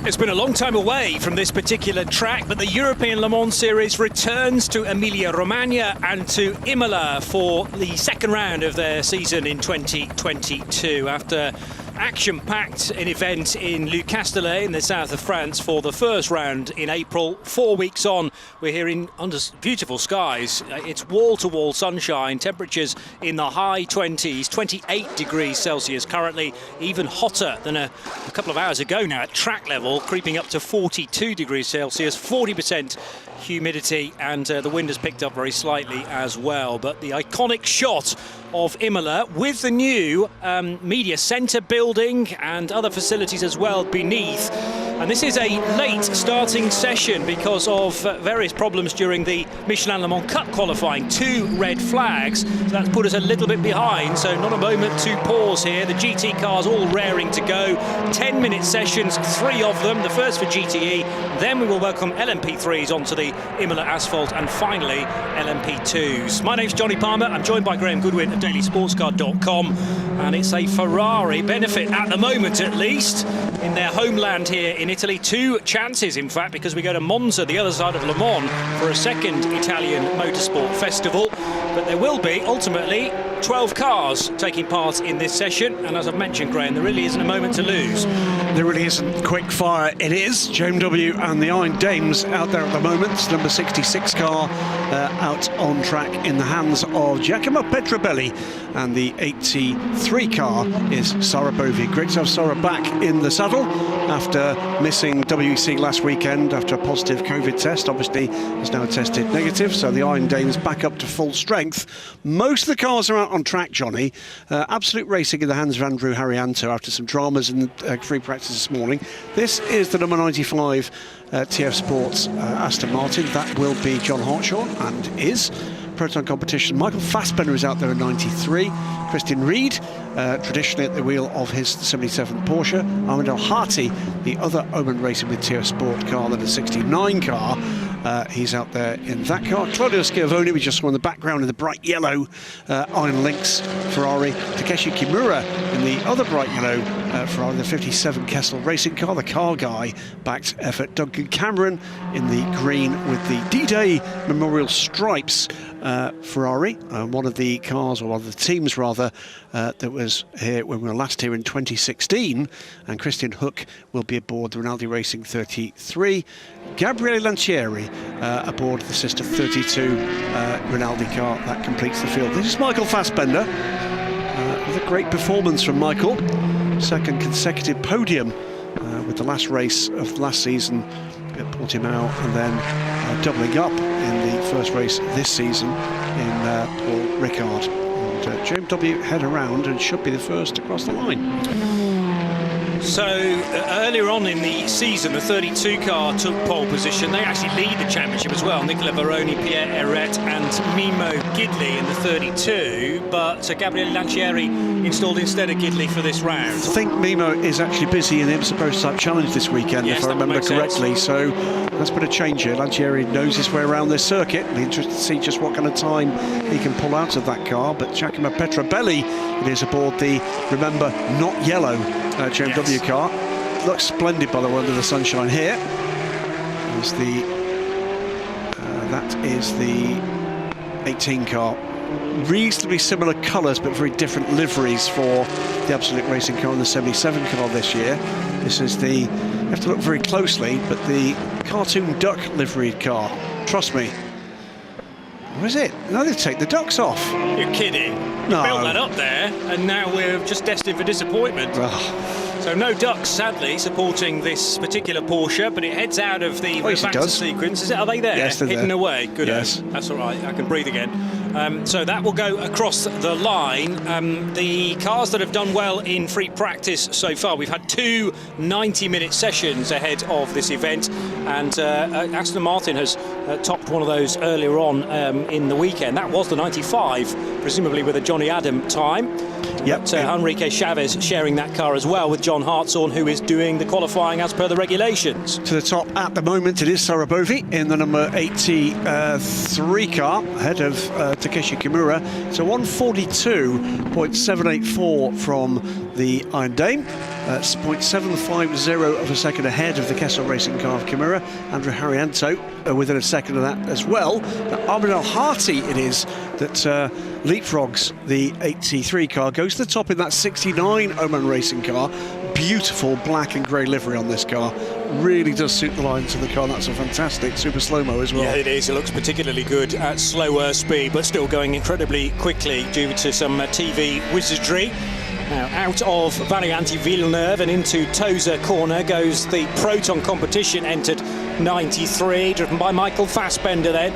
It's been a long time away from this particular track, but the European Le Mans Series returns to Emilia-Romagna and to Imola for the second round of their season in 2022 after action-packed an event in Castellet in the south of France for the first round in April. 4 weeks on, we're here under beautiful skies. It's wall-to-wall sunshine, temperatures in the high 20s, 28 degrees Celsius currently, even hotter than a couple of hours ago now at track level, creeping up to 42 degrees Celsius, 40% humidity, and the wind has picked up very slightly as well. But the iconic shot of Imola with the new media centre building and other facilities as well beneath. And this is a late starting session because of various problems during the Michelin Le Mans Cup qualifying. 2 red flags, so that's put us a little bit behind, so not a moment to pause here. The GT cars all raring to go. 10-minute sessions, 3 of them, the first for GTE, then we will welcome LMP3s onto the Imola asphalt, and finally LMP2s. My name's Johnny Palmer, I'm joined by Graham Goodwin of dailysportscar.com, and it's a Ferrari benefit at the moment, at least, in their homeland here in Italy. 2 chances, in fact, because we go to Monza, the other side of Le Mans, for a second Italian motorsport festival. But there will be, ultimately, 12 cars taking part in this session, and as I've mentioned, Graham, there really isn't a moment to lose. There really isn't. Quick fire it is. JMW and the Iron Dames out there at the moment. Number 66 car out on track in the hands of Giacomo Petrobelli, and the 83 car is Sarah Bovey. Great to have Sarah back in the saddle after missing WEC last weekend after a positive COVID test. Obviously has now tested negative, so the Iron Dames back up to full strength. Most of the cars are out on track, Johnny. Absolute racing in the hands of Andrew Harrianto after some dramas in free practice this morning. This is the number 95 TF Sports Aston Martin. That will be John Hartshaw, and is Proton competition. Michael Fassbender is out there in 93. Christian Reed, traditionally at the wheel of his 77 Porsche. Ahmed El Hati, the other Oman racing with TF Sport car, that is 69 car. He's out there in that car. Claudio Schiavone, we just saw in the background in the bright yellow Iron Lynx Ferrari. Takeshi Kimura in the other bright yellow Ferrari, the 57 Kessel racing car, the car guy backed effort. Duncan Cameron in the green with the D-Day memorial stripes Ferrari, one of the cars, or one of the teams rather, that was here when we were last here in 2016. And Christian Hook will be aboard the Rinaldi Racing 33. Gabriele Lancieri aboard the sister 32 Rinaldi car. That completes the field. This is Michael Fassbender with a great performance from Michael. Second consecutive podium with the last race of last season at Portimão, and then doubling up in the first race this season in Paul Ricard. And JMW head around and should be the first to cross the line. So earlier on in the season, the 32 car took pole position. They actually lead the championship as well. Nicola Varoni, Pierre Eret and Mimo Gidley in the 32, but Gabriele Lancieri installed instead of Gidley for this round. I think Mimo is actually busy in the IMSA Prototype Challenge this weekend, yes, if I remember correctly. So that's been a change here. Lancieri knows his way around this circuit. It'll be interesting to see just what kind of time he can pull out of that car. But Giacomo Petrobelli, it is aboard the, remember, not yellow JMW car. Looks splendid, by the way, under the sunshine here. Is the that is the 18 car. Reasonably similar colours, but very different liveries for the Absolute Racing car and the 77 car this year. This is the, you have to look very closely, but the cartoon duck liveried car. Trust me. What is it? No, they take the ducks off. You're kidding. No. You built that up there, and now we're just destined for disappointment. So no ducks, sadly, supporting this particular Porsche, but it heads out of the back sequence. Are they there? Yes, they're hidden there. Away. Good. Yes. That's all right. I can breathe again. So that will go across the line. The cars that have done well in free practice so far, we've had 2 90-minute sessions ahead of this event, and Aston Martin has topped one of those earlier on in the weekend. That was the 95, presumably with a Johnny Adam time. Yep. Enrique Chavez sharing that car as well with John Hartshorn, who is doing the qualifying as per the regulations. To the top at the moment, it is Sarah Bovey in the number 83 car, ahead of Takeshi Kimura. It's a 142.784 from the Iron Dame. 0.750 of a second ahead of the Kessel Racing car of Kimura. Andrew Harrianto within a second of that as well. Now, Ahmed El Harti it is that leapfrogs the 83 car, goes to the top in that 69 Oman Racing car. Beautiful black and grey livery on this car. Really does suit the lines of the car. That's a fantastic super slow-mo as well. Yeah, it is. It looks particularly good at slower speed, but still going incredibly quickly due to some TV wizardry. Now, out of Varianti Villeneuve and into Tosa corner goes the Proton competition, entered 93, driven by Michael Fassbender then.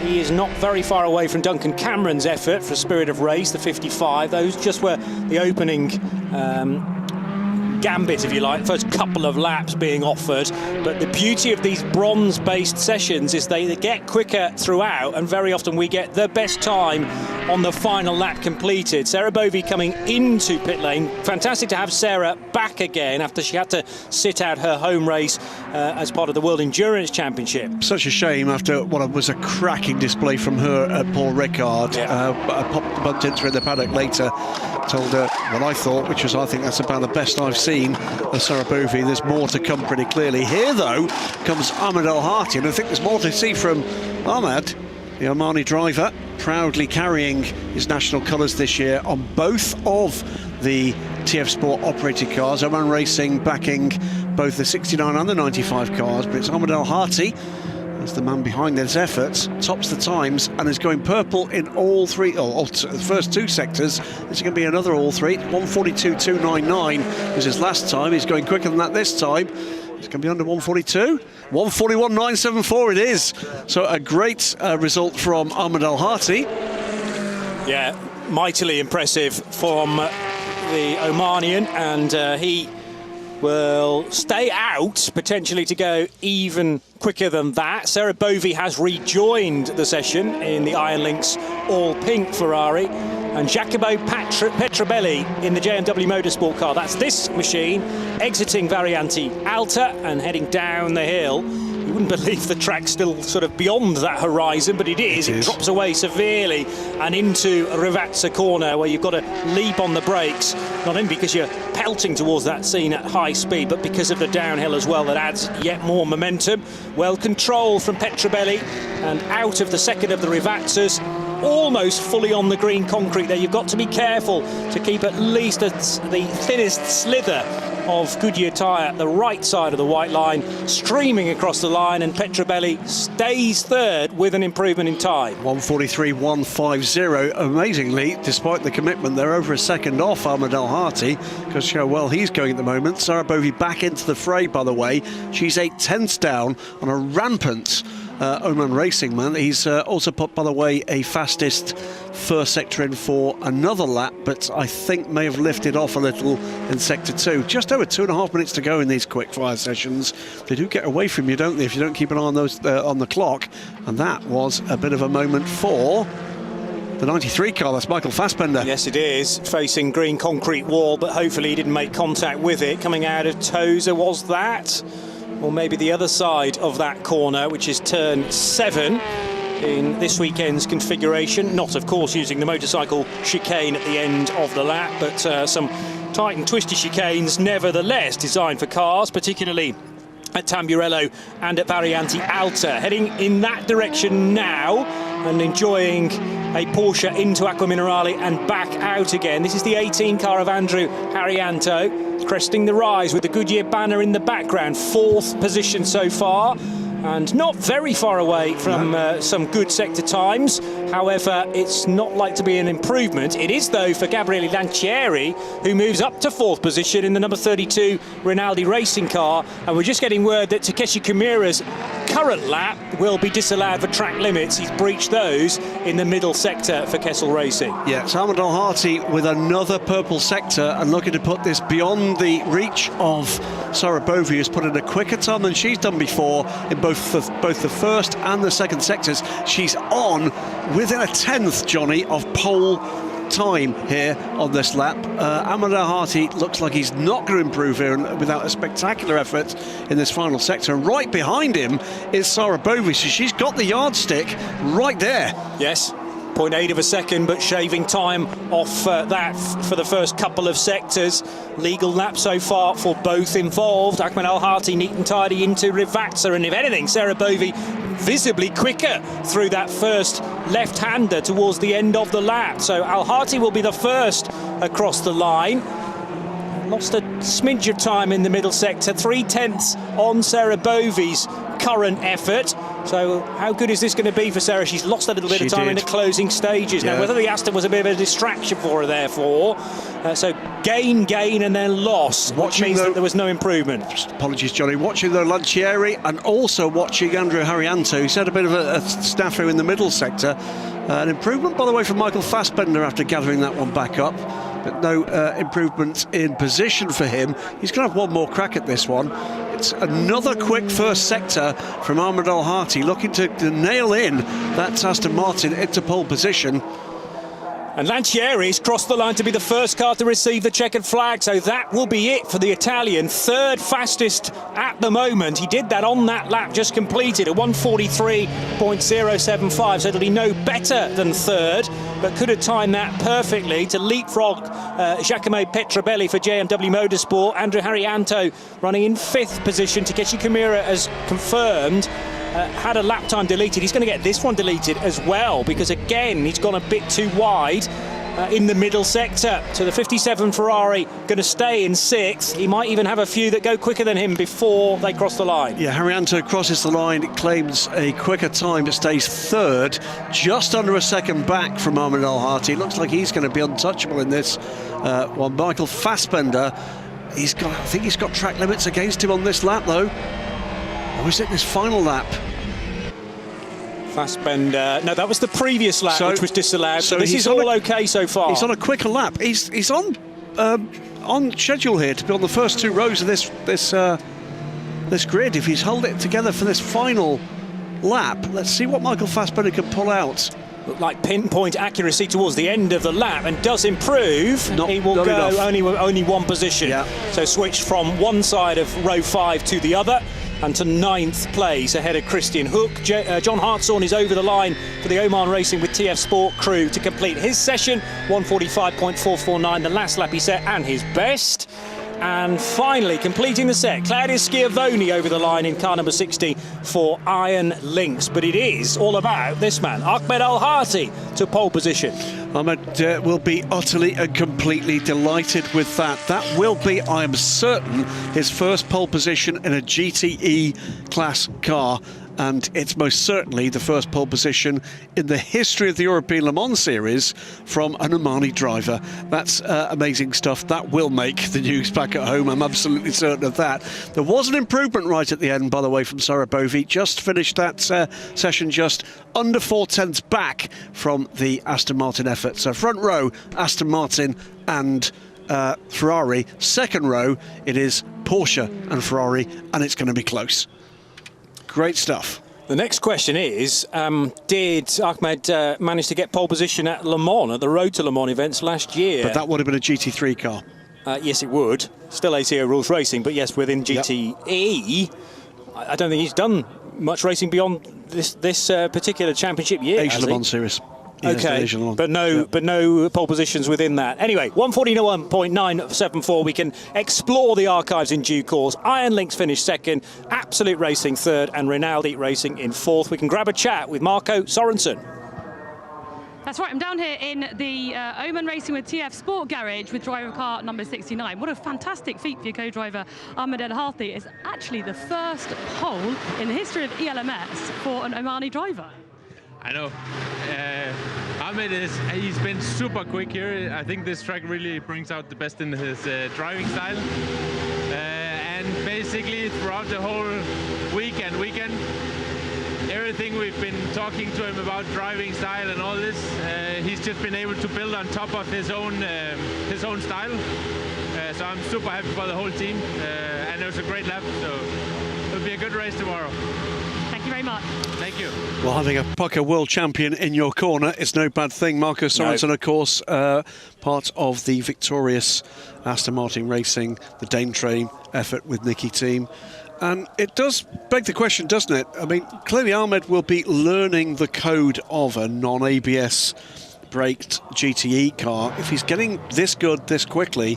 He is not very far away from Duncan Cameron's effort for Spirit of Race, the 55. Those just were the opening gambit, if you like, first couple of laps being offered. But the beauty of these bronze-based sessions is they get quicker throughout, and very often we get the best time on the final lap completed. Sarah Bovey coming into pit lane. Fantastic to have Sarah back again after she had to sit out her home race as part of the World Endurance Championship. Such a shame after what was a cracking display from her at Paul Ricard. Yeah. I bumped into her in the paddock later, told her what I thought, which was I think that's about the best I've seen of Sarah Bovey. There's more to come pretty clearly. Here, though, comes Ahmed El Harti, and I think there's more to see from Ahmed, the Omani driver, proudly carrying his national colours this year on both of the TF Sport operated cars. Oman Racing backing both the 69 and the 95 cars, but it's Ahmed El Harti as the man behind this effort, tops the times and is going purple in all three, the first two sectors. It's going to be another all three. 142.299 was his last time. He's going quicker than that this time. It's going to be under 142. 141.974 it is. So a great result from Ahmed El Harti. Yeah, mightily impressive from the Omanian, and he will stay out potentially to go even quicker than that. Sarah Bovey has rejoined the session in the Iron Lynx all-pink Ferrari, and Jacopo Petrobelli in the JMW Motorsport car. That's this machine exiting Varianti Alta and heading down the hill. You wouldn't believe the track's still sort of beyond that horizon, but it is. It drops away severely and into Rivazza corner, where you've got to leap on the brakes, not only because you're pelting towards that scene at high speed, but because of the downhill as well that adds yet more momentum. Well controlled from Petrobelli, and out of the second of the Rivazzas, almost fully on the green concrete there. You've got to be careful to keep at least the thinnest slither of Goodyear tyre at the right side of the white line, streaming across the line, and Petrobelli stays third with an improvement in time. 143.150. Amazingly, despite the commitment, they're over a second off Ahmed El Harti, because how well he's going at the moment. Sarah Bovey back into the fray, by the way. She's 8/10 down on a rampant Oman Racing man. He's also put, by the way, a fastest first sector in for another lap, but I think may have lifted off a little in sector 2. Just over 2.5 minutes to go in these quick fire sessions. They do get away from you, don't they, if you don't keep an eye on those on the clock. And that was a bit of a moment for the 93 car. That's Michael Fassbender. Yes, it is, facing green concrete wall, but hopefully he didn't make contact with it. Coming out of Tosa, was that? Or maybe the other side of that corner, which is turn 7 in this weekend's configuration. Not, of course, using the motorcycle chicane at the end of the lap, but some tight and twisty chicanes nevertheless designed for cars, particularly at Tamburello and at Varianti Alta. Heading in that direction now and enjoying a Porsche into Acqua Minerale and back out again. This is the 18 car of Andrew Harrianto, cresting the rise with the Goodyear banner in the background. 4th position so far, and not very far away from some good sector times. However, it's not like to be an improvement. It is, though, for Gabriele Lancieri, who moves up to 4th position in the number 32 Rinaldi racing car. And we're just getting word that Takeshi Kimura's current lap will be disallowed for track limits. He's breached those in the middle sector for Kessel Racing. Yeah, it's Ahmed El Harti with another purple sector, and looking to put this beyond the reach of Sarah Bovey, who's put in a quicker time than she's done before in both the first and the second sectors. She's on within a 10th, Johnny, of pole time here on this lap. Ahmed El Harti looks like he's not going to improve here without a spectacular effort in this final sector. And right behind him is Sarah Bovey, so she's got the yardstick right there. Yes, 0.8 of a second, but shaving time off that for the first couple of sectors. Legal lap so far for both involved. Ahmed Al-Hati neat and tidy into Rivazza, and if anything, Sarah Bovey visibly quicker through that first left-hander towards the end of the lap. So Al-Hati will be the first across the line. Lost a smidge of time in the middle sector, 3/10 on Sarah Bovey's current effort. So how good is this going to be for Sarah? She's lost a little bit of time in the closing stages. Now, whether the Aston was a bit of a distraction for her, therefore. So gain, and then loss, which means that there was no improvement. Apologies, Johnny. Watching the Lancieri and also watching Andrew Haryanto. He's had a bit of a snafu in the middle sector. An improvement, by the way, from Michael Fassbender after gathering that one back up. But no improvement in position for him. He's going to have one more crack at this one. It's another quick first sector from Ahmed Al-Hati, looking to nail in that Aston Martin into pole position. And Lancieri's crossed the line to be the first car to receive the checkered flag, so that will be it for the Italian. Third fastest at the moment. He did that on that lap just completed, a 1:43.075, so it'll be no better than third, but could have timed that perfectly to leapfrog Giacomo Petrobelli for JMW Motorsport. Andrew Haryanto running in fifth position. Takeshi Kimura has confirmed. Had a lap time deleted. He's going to get this one deleted as well, because again he's gone a bit too wide in the middle sector. So the 57 Ferrari going to stay in sixth. He might even have a few that go quicker than him before they cross the line. Yeah, Haryanto crosses the line, claims a quicker time, but stays third, just under a second back from Ahmed Al-Hati. Looks like he's going to be untouchable in this one. Michael Fassbender, I think he's got track limits against him on this lap though. Or is it this final lap? Fassbender, no, that was the previous lap, which was disallowed. So this is all okay so far. He's on a quicker lap. He's on schedule here to be on the first two rows of this grid. If he's held it together for this final lap, let's see what Michael Fassbender can pull out. Looked like pinpoint accuracy towards the end of the lap, and does improve. He will go only one position. Yeah. So switched from one side of row 5 to the other, and to 9th place ahead of Christian Hook. John Hartshorn is over the line for the Oman Racing with TF Sport crew to complete his session, 1:45.449, the last lap he set and his best. And finally, completing the set, Claudia Schiavone over the line in car number 60 for Iron Lynx. But it is all about this man, Ahmed Al-Hati, to pole position. Ahmed will be utterly and completely delighted with that. That will be, I am certain, his first pole position in a GTE class car. And it's most certainly the first pole position in the history of the European Le Mans Series from an Omani driver. That's amazing stuff. That will make the news back at home. I'm absolutely certain of that. There was an improvement right at the end, by the way, from Sarah Bovey. Just finished that session just under 4/10 back from the Aston Martin effort. So front row, Aston Martin and Ferrari. Second row, it is Porsche and Ferrari, and it's going to be close. Great stuff. The next question is, did Ahmed manage to get pole position at Le Mans, at the Road to Le Mans events last year? But that would have been a GT3 car. Yes, it would. Still ACO rules racing, but yes, within GTE. Yep. I don't think he's done much racing beyond this particular championship year. Asia Le Mans Series. Okay, but no pole positions within that. Anyway, 1:41.974. We can explore the archives in due course. Iron Lynx finished second, Absolute Racing third, and Rinaldi Racing in fourth. We can grab a chat with Marco Sorensen. That's right, I'm down here in the Oman Racing with TF Sport Garage with driver car number 69. What a fantastic feat for your co-driver Ahmed Al-Hati. It's actually the first pole in the history of ELMS for an Omani driver. I know. Ahmed he's been super quick here. I think this track really brings out the best in his driving style. And basically throughout the whole weekend, everything we've been talking to him about driving style and all this, he's just been able to build on top of his own style. So I'm super happy for the whole team. And it was a great lap, so it'll be a good race tomorrow. Thank you very much. Thank you. Well, having a pucker world champion in your corner is no bad thing. Marco Sorensen, of course, part of the victorious Aston Martin Racing, the Dame Train effort with Nicky Team. And it does beg the question, doesn't it? I mean, clearly Ahmed will be learning the code of a non-ABS braked GTE car. If he's getting this good this quickly,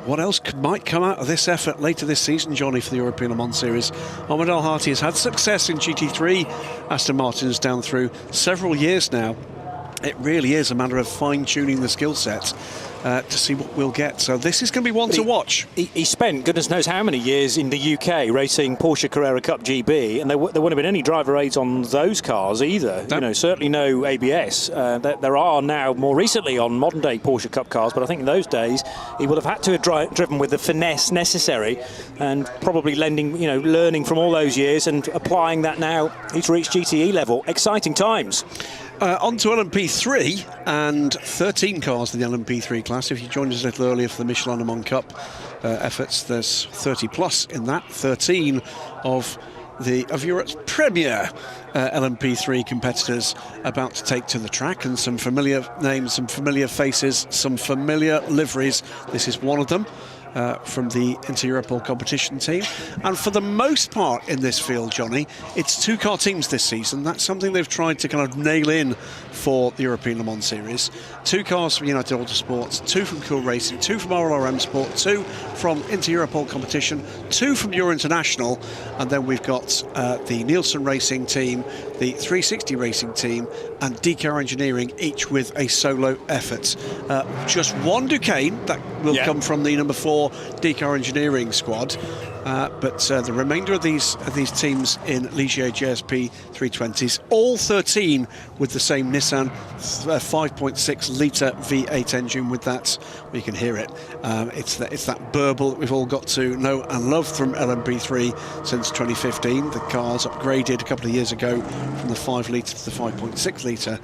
what else might come out of this effort later this season, Johnny, for the European Le Mans Series? Ahmed Al-Hati has had success in GT3 Aston Martins down through several years now. It really is a matter of fine-tuning the skill set to see what we'll get. So this is going to be one to watch. He spent goodness knows how many years in the UK racing Porsche Carrera Cup GB, and there wouldn't have been any driver aids on those cars either. No. You know, certainly no ABS. There are now more recently on modern-day Porsche Cup cars, but I think in those days he would have had to have driven with the finesse necessary, and probably learning from all those years and applying that now. He's reached GTE level. Exciting times. On to LMP3 and 13 cars in the LMP3 class. If you joined us a little earlier for the Michelin Le Mans Cup efforts, there's 30 plus in that. 13 of Europe's premier LMP3 competitors about to take to the track, and some familiar names, some familiar faces, some familiar liveries. This is one of them. From the Inter-Europol competition team. And for the most part in this field, Johnny, it's two-car teams this season. That's something they've tried to kind of nail in for the European Le Mans Series. 2 cars from United Autosports, 2 from Cool Racing, 2 from RLRM Sport, 2 from Inter-Europol competition, 2 from Euro International, and then we've got the Nielsen Racing team, the 360 Racing team, and DCAR Engineering, each with a solo effort. Just one Duquesne that will come from the number 4 DCAR Engineering squad, but the remainder of these teams in Ligier JSP 320s, all 13 with the same Nissan 5.6 litre V8 engine. With that, we can hear it. It's that burble that we've all got to know and love from LMP3 since 2015. The car's upgraded a couple of years ago from the 5 litre to the 5.6 litre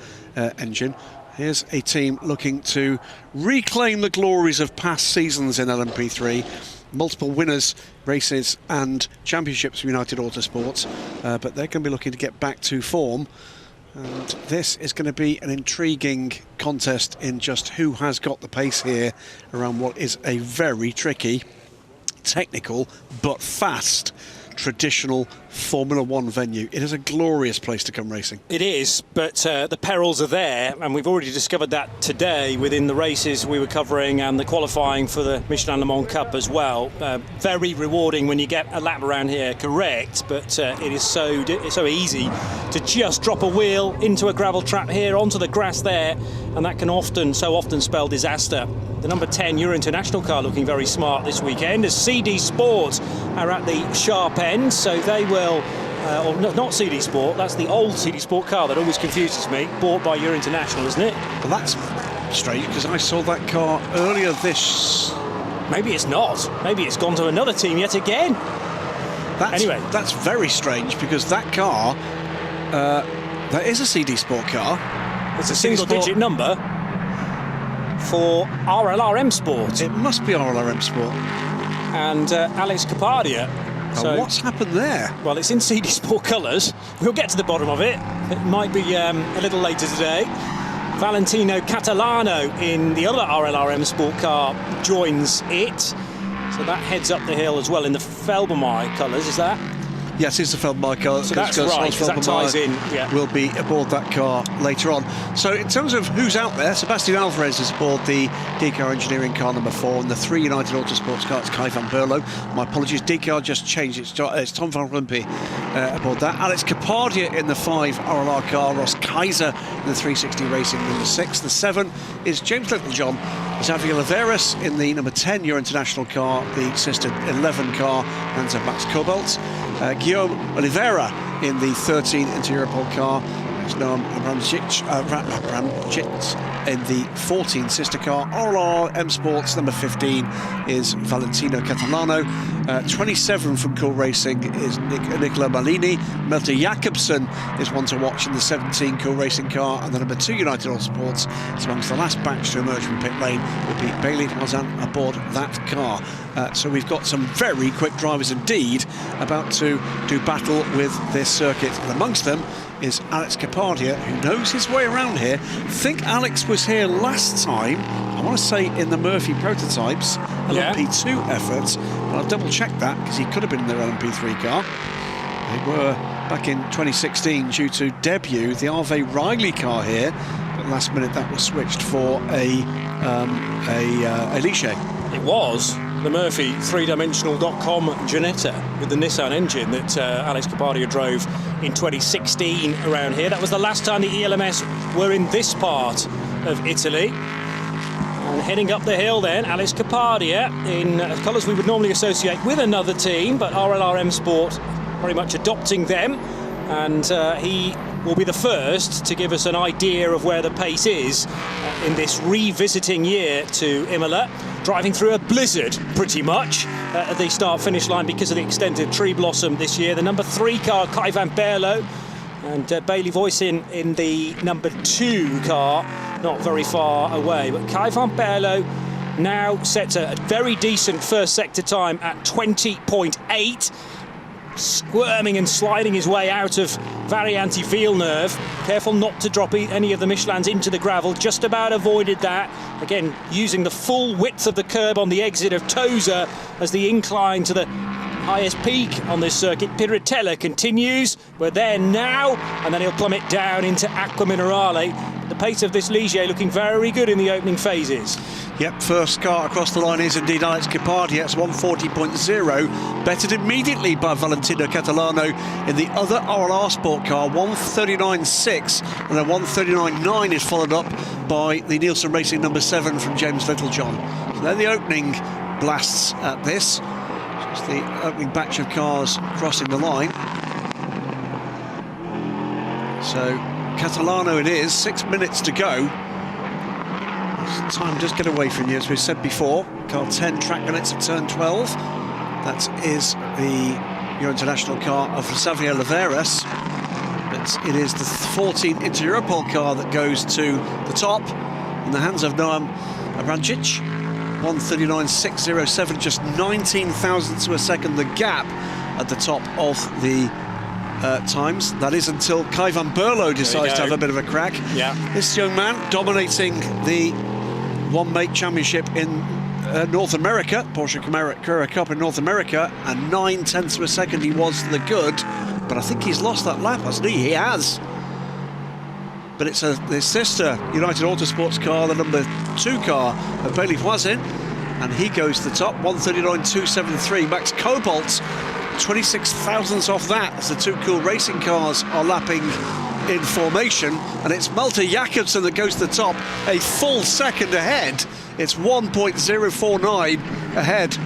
engine. Here's a team looking to reclaim the glories of past seasons in LMP3. Multiple winners, races and championships for United Autosports, but they're going to be looking to get back to form. And this is going to be an intriguing contest in just who has got the pace here around what is a very tricky, technical but fast traditional Formula One venue. It is a glorious place to come racing. It is, but the perils are there, and we've already discovered that today within the races we were covering and the qualifying for the Michelin Le Mans Cup as well. Very rewarding when you get a lap around here correct, but it is so easy to just drop a wheel into a gravel trap here onto the grass there, and that can so often spell disaster. The number 10 Euro International car looking very smart this weekend as CD Sport are at the sharp end, so they will, or not CD Sport, that's the old CD Sport car that always confuses me, bought by Euro International, isn't it? Well, that's strange because I saw that car earlier this... Maybe it's not. Maybe it's gone to another team yet again. Anyway. That's very strange because that car, that is a CD Sport car. It's a single-digit number for RLRM Sport. It must be RLRM Sport. And Alex Capardia. So what's happened there? Well, it's in CD Sport colours. We'll get to the bottom of it. It might be a little later today. Valentino Catalano in the other RLRM Sport car joins it. So that heads up the hill as well in the Felbermai colours, is that? Yes, it's the Feldmeier car. So that's right, because that ties in. Yeah. Will be aboard that car later on. So in terms of who's out there, Sebastian Alvarez is aboard the DCAR Engineering car number 4, and the 3 United Autosports car, it's Kai van Berlo. My apologies, DCAR just changed. It's Tom van Rumpi aboard that. Alex Capardia in the 5 RLR car, Ross Kaiser in the 360 Racing number 6. The 7 is James Littlejohn. Xavier Oliveras in the number 10 Euro International car, the sister 11 car, and Max Cobalt. Guillaume Oliveira in the 13 Inter-Europol car. There's Noam Abramcic in the 14 sister car. RLRM Sports number 15 is Valentino Catalano. 27 from Cool Racing is Nicola Malini. Melter Jakobsen is one to watch in the 17 Cool Racing car, and the number 2 United Autosports is amongst the last batch to emerge from pit lane will be Bailey Hazan aboard that car. So we've got some very quick drivers indeed about to do battle with this circuit, and amongst them is Alex Capardia, who knows his way around here. I think Alex was here last time, I want to say in the Murphy Prototypes LMP2 effort, but I'll double check that because he could have been in their LMP3 car. They were back in 2016 due to debut the Arve Riley car here, but last minute that was switched for a Ligier. It was the Murphy three-dimensional.com Ginetta with the Nissan engine that Alex Capardia drove in 2016 around here. That was the last time the ELMS were in this part of Italy. And heading up the hill then, Alex Capardia in colours we would normally associate with another team, but RLRM Sport very much adopting them, and he will be the first to give us an idea of where the pace is in this revisiting year to Imola, driving through a blizzard pretty much at the start-finish line because of the extended tree blossom this year. The number 3 car, Kai van Berlo, and Bailey Voice in the number 2 car, not very far away. But Kai van Berlo now sets a very decent first sector time at 20.8. Squirming and sliding his way out of Variante Villeneuve. Careful not to drop any of the Michelins into the gravel. Just about avoided that. Again, using the full width of the curb on the exit of Tosa as the incline to the highest peak on this circuit. Piratella continues. We're there now, and then he'll plummet down into Acqua Minerale. The pace of this Ligier looking very good in the opening phases. Yep, first car across the line is indeed Alex Capardia. It's 140.0, bettered immediately by Valentino Catalano in the other RLR Sport car, 139.6, and then 139.9 is followed up by the Nielsen Racing number 7 from James Littlejohn. So they're the opening blasts at this. Just the opening batch of cars crossing the line. So Catalano it is, 6 minutes to go. Time does get away from you, as we've said before. Car 10 track minutes at turn 12. That is the Euro International car of Xavier Oliveras. But it is the 14 Inter-Europol car that goes to the top in the hands of Noam Abrancic. 139.607, just 19 thousandths of a second the gap at the top of the times. That is until Kai van Berlo decides to have a bit of a crack. Yeah. This young man dominating the one-make championship in North America, Porsche Carrera Cup in North America, and 9/10 of a second he was to the good, but I think he's lost that lap, hasn't he? He has. But it's his sister United Autosports car, the number 2 car of Bailey Voisin, and he goes to the top, 139.273. Max Cobalt 26 thousandths off that as the 2 Cool Racing cars are lapping in formation, and it's Malte Jakobsen that goes to the top, a full second ahead. It's 1.049 ahead,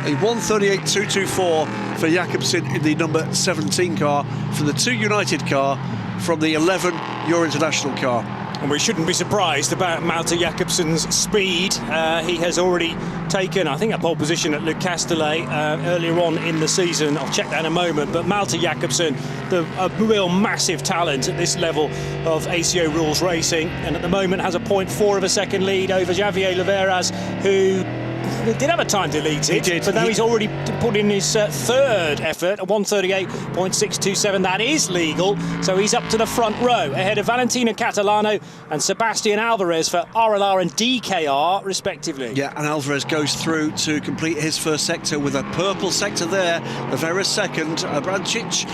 a 138.224 for Jakobsen in the number 17 car, for the 2 United car from the 11 Euro International car. And we shouldn't be surprised about Malte Jakobsen's speed. He has already taken, I think, a pole position at Le Castellet earlier on in the season. I'll check that in a moment. But Malte Jakobsen, a real massive talent at this level of ACO rules racing, and at the moment has a 0.4 of a second lead over Xavier Oliveras, who did have a time to lead it, but now he's already put in his third effort, a 138.627. That is legal, so he's up to the front row, ahead of Valentino Catalano and Sebastian Alvarez for RLR and DKR, respectively. Yeah, and Alvarez goes through to complete his first sector with a purple sector there. Oliveira second. Abrancic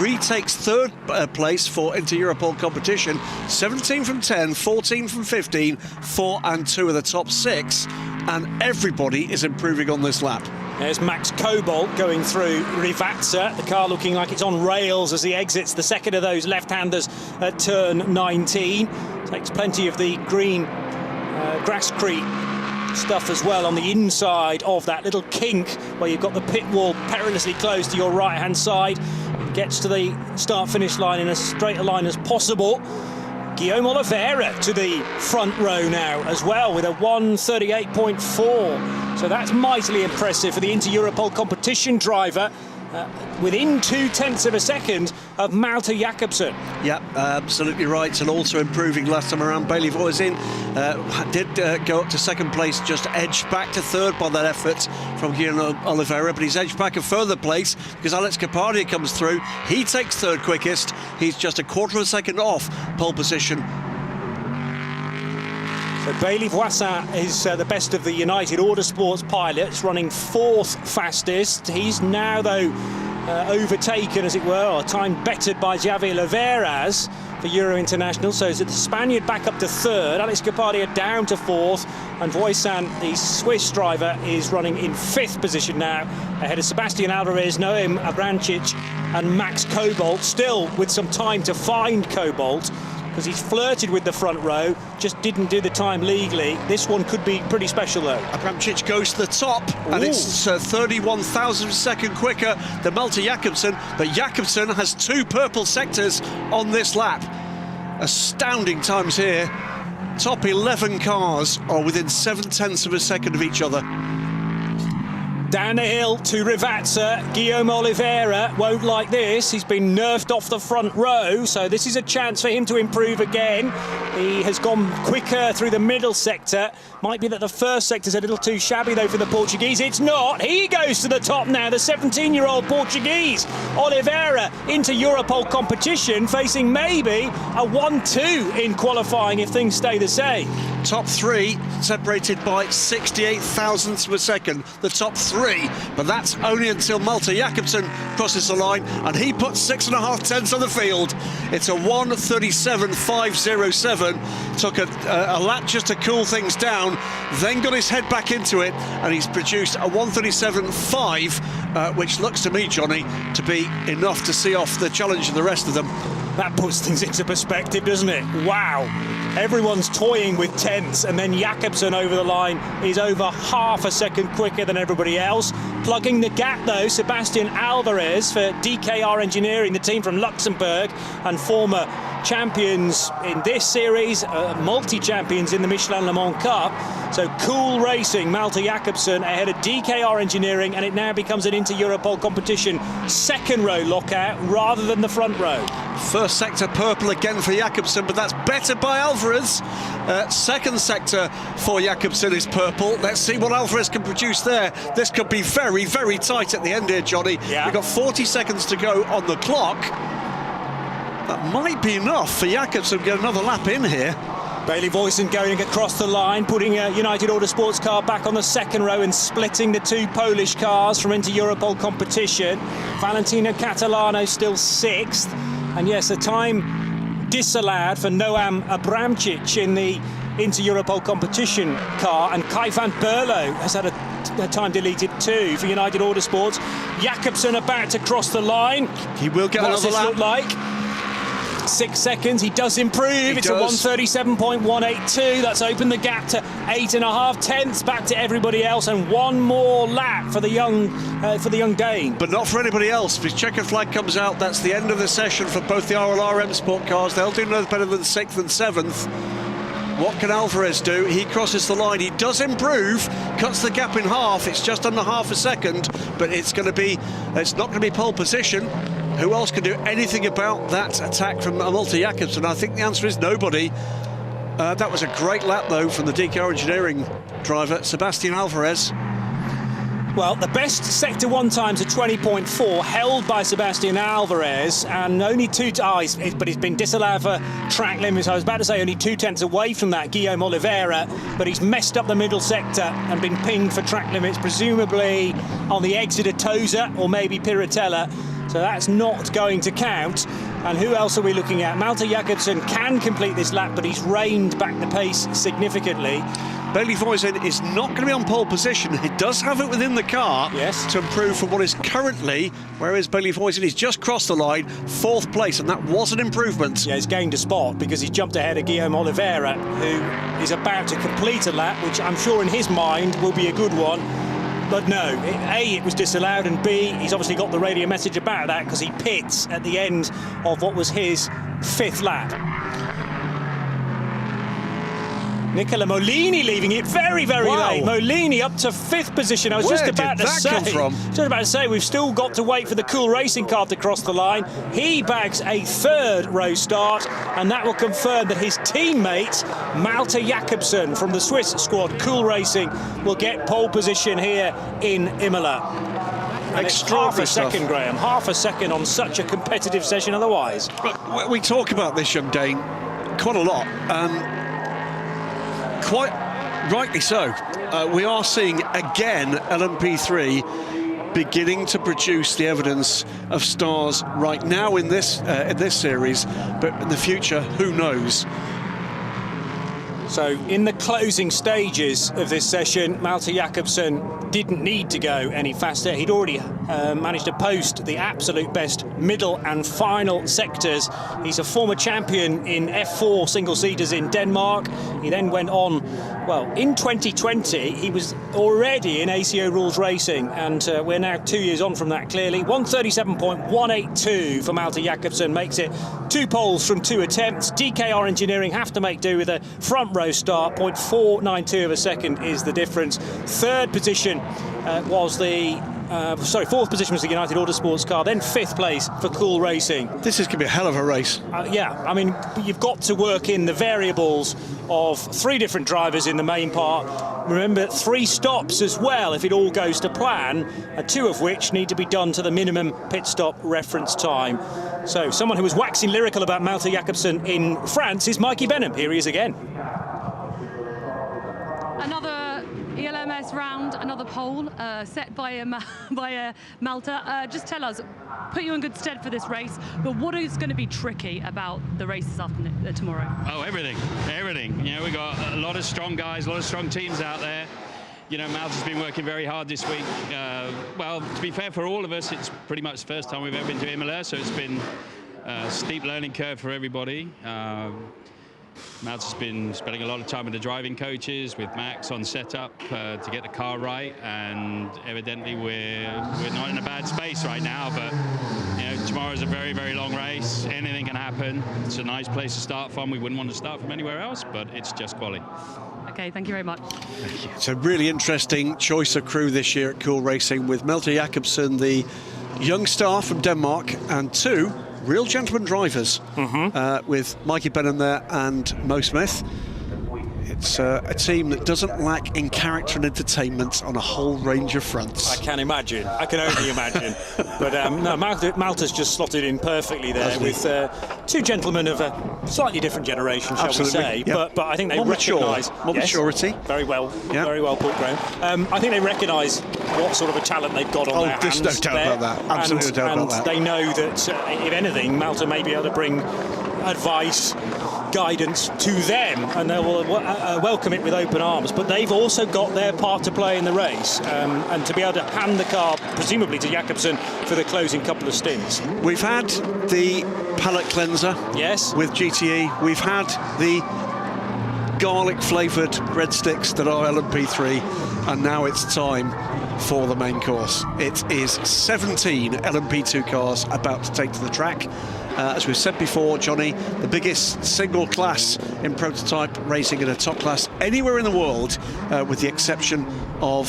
retakes third place for Inter-Europol competition. 17 from 10, 14 from 15, 4 and 2 of the top 6. And everybody is improving on this lap. There's Max Cobalt going through Rivazza, the car looking like it's on rails as he exits the second of those left-handers at turn 19. Takes plenty of the green grasscrete stuff as well on the inside of that little kink where you've got the pit wall perilously close to your right-hand side. Gets to the start-finish line in as straight a line as possible. Guillaume Oliveira to the front row now as well with a 138.4. So that's mightily impressive for the Inter-Europol competition driver. Within 0.2 of a second of Malte Jakobsen. Yeah, absolutely right, and also improving last time around. Bailey Voisin did go up to second place, just edged back to third by that effort from Guillaume Oliveira, but he's edged back a further place because Alex Capardia comes through. He takes third quickest. He's just a quarter of a second off pole position But Bailey Voisin is the best of the United Autosports pilots, running 4th fastest. He's now, though, overtaken, as it were, or time bettered by Javier Oliveras for Euro International. So is it the Spaniard back up to 3rd, Alex Capadia down to 4th, and Voisin, the Swiss driver, is running in 5th position now, ahead of Sebastian Alvarez, Noam Abramcic and Max Cobalt, still with some time to find Cobalt, because he's flirted with the front row, just didn't do the time legally. This one could be pretty special, though. Abramcic goes to the top, and it's 31,000 second quicker than Malte Jakobsen, but Jakobsen has 2 purple sectors on this lap. Astounding times here. Top 11 cars are within 0.7 of a second of each other. Down the hill to Rivazza. Guillaume Oliveira won't like this. He's been nerfed off the front row, so this is a chance for him to improve again. He has gone quicker through the middle sector. Might be that the first sector's a little too shabby, though, for the Portuguese. It's not. He goes to the top now, the 17-year-old Portuguese. Oliveira into Europole competition, facing maybe a 1-2 in qualifying if things stay the same. Top 3 separated by 68 thousandths of a second. The top 3, but that's only until Malte Jakobsen crosses the line, and he puts 6.5 tenths on the field. It's a 1:37.507. Took a lap just to cool things down, then got his head back into it, and he's produced a 1:37.5, which looks to me, Johnny, to be enough to see off the challenge of the rest of them. That puts things into perspective, doesn't it? Wow. Everyone's toying with tenths, and then Jakobsen over the line is over half a second quicker than everybody else. Plugging the gap, though, Sebastian Alvarez for DKR Engineering, the team from Luxembourg, and former champions in this series, multi-champions in the Michelin Le Mans Cup. So cool racing, Malte Jakobsen ahead of DKR Engineering, and it now becomes an Inter-Europol competition second row lockout rather than the front row. First sector purple again for Jakobsen, but that's better by Alvarez. Second sector for Jakobsen is purple. Let's see what Alvarez can produce there. This could be very, very tight at the end here, Johnny. Yeah. We've got 40 seconds to go on the clock. That might be enough for Jakobsen to get another lap in here. Bailey Voisin going across the line, putting a United Autosports car back on the second row and splitting the 2 Polish cars from Inter-Europol competition. Valentino Catalano still 6th. And yes, a time disallowed for Noam Abramcic in the Inter-Europol competition car, and Kai van Berlo has had a time deleted too for United Autosports. Jakobsen about to cross the line. He will get another lap. Look like 6 seconds. He does improve. It's a 1:37.182. That's opened the gap to 8.5 tenths back to everybody else, and one more lap for the young Dane. But not for anybody else. If his checkered flag comes out, that's the end of the session for both the RLR M Sport cars. They'll do no better than 6th and 7th. What can Alvarez do? He crosses the line. He does improve, cuts the gap in half. It's just under half a second, but it's not going to be pole position. Who else can do anything about that attack from Malte Jakobsen? I think the answer is nobody. That was a great lap, though, from the DKR Engineering driver, Sebastian Alvarez. Well, the best Sector 1 times are 20.4, held by Sebastian Alvarez, and only but he's been disallowed for track limits. I was about to say only 2 tenths away from that, Guillaume Oliveira, but he's messed up the middle sector and been pinged for track limits, presumably on the exit of Tosa or maybe Piratella. So that's not going to count. And who else are we looking at? Malte Jakobsen can complete this lap, but he's reined back the pace significantly. Bailey Voisin is not going to be on pole position. He does have it within the car, yes, to improve from what is currently, whereas Bailey Voisin, he's just crossed the line, 4th place, and that was an improvement. Yeah, he's gained a spot because he's jumped ahead of Guillaume Oliveira, who is about to complete a lap, which I'm sure in his mind will be a good one. But no, A, it was disallowed, and B, he's obviously got the radio message about that because he pits at the end of what was his 5th lap. Nicola Molini leaving it very, very late. Molini up to 5th position. I was just about to say, we've still got to wait for the Cool Racing car to cross the line. He bags a 3rd row start, and that will confirm that his teammate, Malte Jakobsen from the Swiss squad, Cool Racing, will get pole position here in Imola. And it's half a second, Graham. Half a second on such a competitive session otherwise. But we talk about this young Dane quite a lot. quite rightly so. We are seeing again LMP3 beginning to produce the evidence of stars right now in this series, but in the future, who knows? So in the closing stages of this session, Malte Jakobsen didn't need to go any faster. He'd already managed to post the absolute best middle and final sectors. He's a former champion in F4 single-seaters in Denmark. He then went on, well, in 2020, he was already in ACO rules racing, and we're now 2 years on from that, clearly. 137.182 for Malte Jakobsen makes it 2 poles from 2 attempts. DKR Engineering have to make do with a front row start. 0.492 of a second is the difference. Third position was the fourth position was the United Autosports car, then 5th place for Cool Racing. This is going to be a hell of a race. Yeah, I mean, you've got to work in the variables of 3 different drivers in the main part. Remember, 3 stops as well if it all goes to plan, 2 of which need to be done to the minimum pit stop reference time. So someone who was waxing lyrical about Malte Jakobsen in France is Mikey Benham. Here he is again. Another ELMS round, another pole set by Malte. Just tell us, put you in good stead for this race, but what is going to be tricky about the race this afternoon, tomorrow? Oh, everything. You know, we've got a lot of strong guys, a lot of strong teams out there. You know, Malte's been working very hard this week. Well, to be fair, for all of us, it's pretty much the first time we've ever been to Imola, so it's been a steep learning curve for everybody. Malte's been spending a lot of time with the driving coaches, with Max on setup to get the car right, and evidently we're not in a bad space right now, but you know, tomorrow's a very, very long race. Anything can happen. It's a nice place to start from. We wouldn't want to start from anywhere else, but it's just quali. Okay, thank you very much. It's a really interesting choice of crew this year at Cool Racing, with Malte Jakobsen, the young star from Denmark, and 2 real gentleman drivers, with Mikey Benham there and Mo Smith. It's a team that doesn't lack in character and entertainment on a whole range of fronts. I can imagine. I can only imagine. But no, Malte's just slotted in perfectly there with 2 gentlemen of a slightly different generation, shall we say. Yep. But I think they recognise... More maturity. Very well. Yep. Very well put, Graham. I think they recognise what sort of a talent they've got on their hands. There's no doubt about that. Absolutely no doubt about that. They know that, if anything, Malte may be able to bring advice, guidance to them, and they will welcome it with open arms. But they've also got their part to play in the race, and to be able to hand the car, presumably to Jakobsen, for the closing couple of stints. We've had the palate cleanser, yes, with GTE. We've had the garlic-flavoured breadsticks that are LMP3, and now it's time for the main course. It is 17 LMP2 cars about to take to the track. As we've said before, Johnny, the biggest single class in prototype racing in a top class anywhere in the world, with the exception of,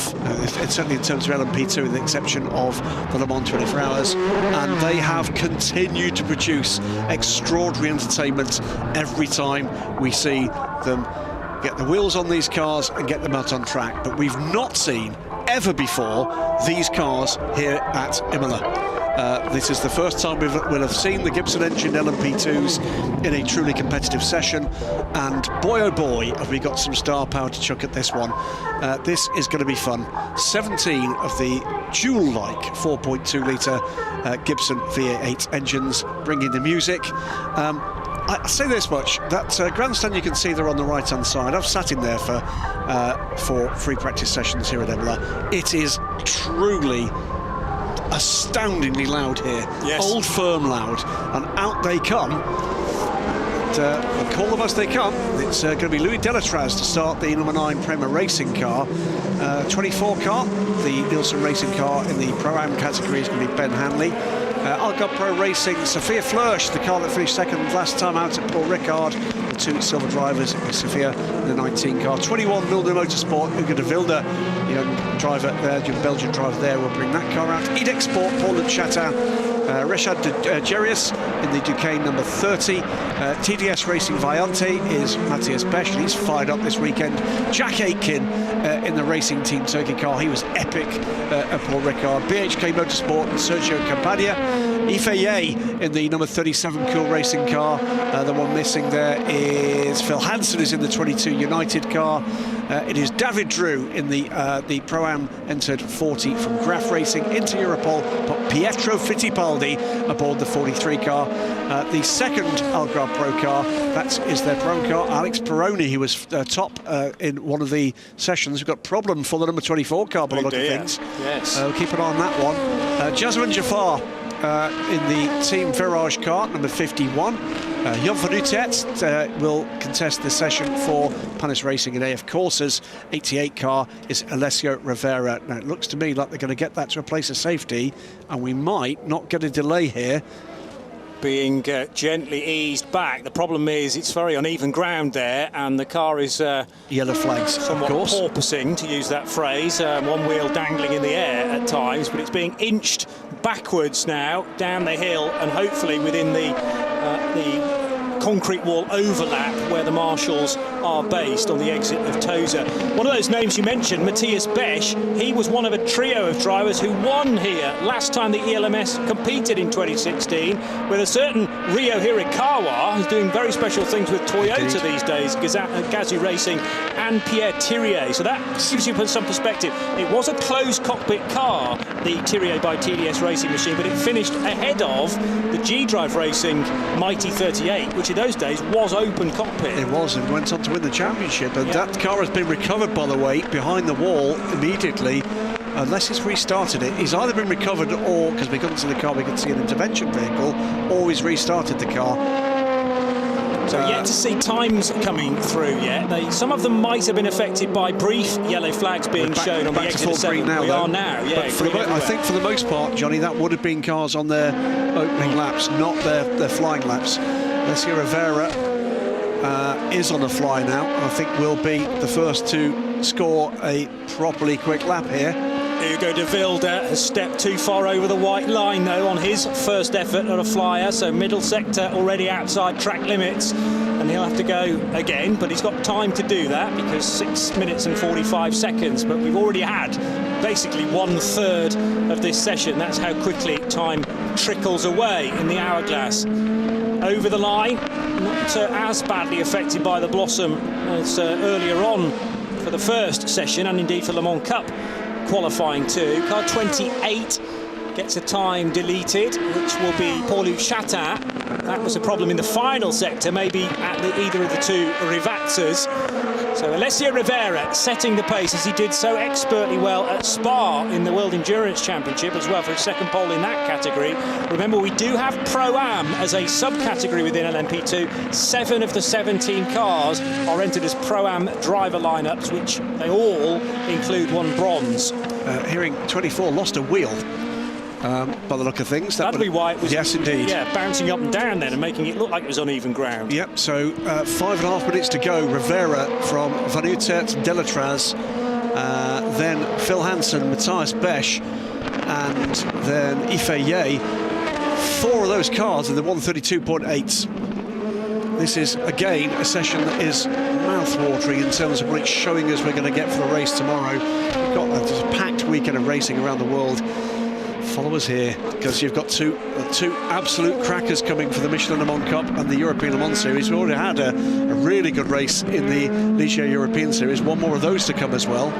certainly in terms of LMP2, with the exception of the Le Mans 24 Hours. And they have continued to produce extraordinary entertainment every time we see them get the wheels on these cars and get them out on track. But we've not seen ever before these cars here at Imola. This is the first time we'll have seen the Gibson engine LMP2s in a truly competitive session, and boy oh boy have we got some star power to chuck at this one. This is going to be fun. 17 of the Joule-like 4.2 litre Gibson V8 engines bringing the music. I'll say this much, that grandstand you can see there on the right hand side, I've sat in there for free practice sessions here at Imola. It is truly astoundingly loud here. Yes. Old firm loud, and out they come. And call them as they come. It's going to be Louis Delatraz to start the number 9 Prema Racing car. 24 car, the Nielsen Racing car in the Pro-Am category is going to be Ben Hanley. Algarve Pro Racing, Sophia Flörsch, the car that finished second last time out at Paul Ricard. The 2 silver drivers, Sophia in the 19 car. 21 Milner Motorsport, Hugo de Wilde, young driver there, young Belgian driver there, will bring that car out. Edex Sport, Paul and Chatin. Reshad Jerius in the Duquesne number 30. TDS Racing Viante is Matthias Besch, he's fired up this weekend. Jack Aitken in the Racing Team Turkey car. He was epic at Paul Ricard. BHK Motorsport and Sergio Campagna. FIA in the number 37 Cool Racing car. The one missing there is Phil Hansen, is in the 22 United car. It is David Drew in the Pro-Am entered 40 from Graf Racing into Europol, but Pietro Fittipaldi aboard the 43 car. The second Algarve Pro car, that is their Pro car. Alex Peroni, he was top in one of the sessions. We've got problem for the number 24 car by the look of things. Yes. Keep an eye on that one. Jasmine Jafar in the Team Virage car, number 51. Jan van Utet will contest the session for Panis Racing in AF Courses. 88 car is Alessio Rivera. Now, it looks to me like they're going to get that to a place of safety, and we might not get a delay here. Being gently eased back. The problem is it's very uneven ground there, and the car is yellow flags, somewhat porpoising, to use that phrase. One wheel dangling in the air at times, but it's being inched backwards now down the hill, and hopefully within the concrete wall overlap where the marshals are based on the exit of Tosa. One of those names you mentioned, Matthias Besch, he was one of a trio of drivers who won here last time the ELMS competed in 2016 with a certain Rio Hirakawa, who's doing very special things with Toyota these days, Gazoo Racing and Pierre Thirier. So that gives you some perspective. It was a closed cockpit car, the Thirier by TDS racing machine, but it finished ahead of the G-Drive Racing Mighty 38, which in those days was open cockpit. It was, and went on to win the championship, and that car has been recovered, by the way, behind the wall immediately, unless it's restarted it. He's either been recovered, or, because we couldn't see the car, we could see an intervention vehicle, or he's restarted the car. So yet to see times coming through yet. Some of them might have been affected by brief yellow flags being shown on the exit of 7. We are now, yeah. I think for the most part, Johnny, that would have been cars on their opening laps, not their flying laps. Alessio Rivera is on the fly now, and I think will be the first to score a properly quick lap here. Hugo de Wilde has stepped too far over the white line, though, on his first effort at a flyer, so middle sector already outside track limits, and he'll have to go again, but he's got time to do that because 6 minutes and 45 seconds, but we've already had basically 1/3 of this session. That's how quickly time trickles away in the hourglass. Over the line, not as badly affected by the blossom as earlier on for the first session, and indeed for Le Mans Cup qualifying too. Car 28 gets a time deleted, which will be Paul-Luc Chatin. That was a problem in the final sector, maybe at either of the two Rivazzas. So Alessio Rivera setting the pace, as he did so expertly well at Spa in the World Endurance Championship as well, for his second pole in that category. Remember, we do have Pro-Am as a subcategory within LMP2. 7 of the 17 cars are entered as Pro-Am driver lineups, which they all include one bronze. Hearing 24 lost a wheel. By the look of things. That'd be why it was, yes, indeed. Yeah, bouncing up and down then and making it look like it was uneven ground. Yep, so 5.5 minutes to go. Rivera from Van Utet, Delatraz, then Phil Hansen, Matthias Besch, and then FIA. 4 of those cars in the 132.8s. This is, again, a session that is mouth-watering in terms of what it's showing us we're going to get for the race tomorrow. We've got a packed weekend of racing around the world. Follow us here, because you've got two absolute crackers coming for the Michelin Le Mans Cup and the European Le Mans Series. We already had a really good race in the Ligier European Series. One more of those to come as well.